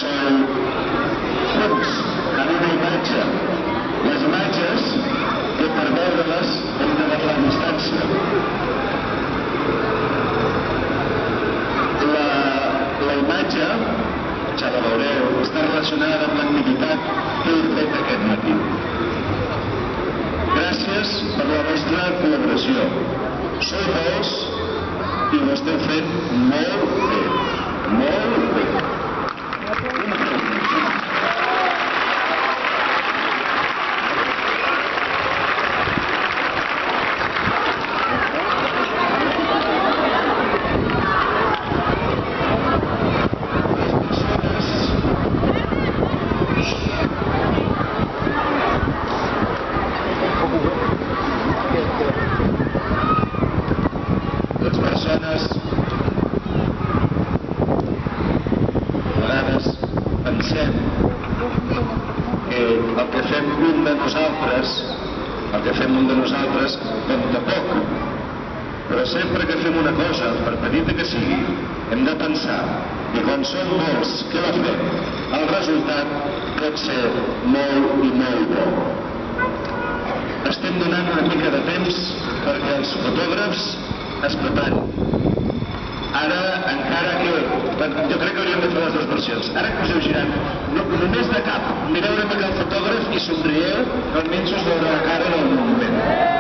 són fons en una imatge. Les imatges, que per veure-les hem d'agafar distància. La imatge, ja la veureu, està relacionada amb l'activitat que he fet aquest matí. Gràcies per la vostra col·laboració. Sou molts i ho esteu fent molt bé. Molt bé. Pensem que el que fem un de nosaltres compta poc, però sempre que fem una cosa, per petita que sigui, hem de pensar que quan som molts que la fem, el resultat pot ser molt i molt bo. Estem donant una mica de temps perquè els fotògrafs es preparin. Ara, encara que... Jo crec que hauríem de fer les dues versions. Ara que us heu girat, només de cap, mireu una mica el fotògraf i somrieu, almenys us veurà la cara del monument.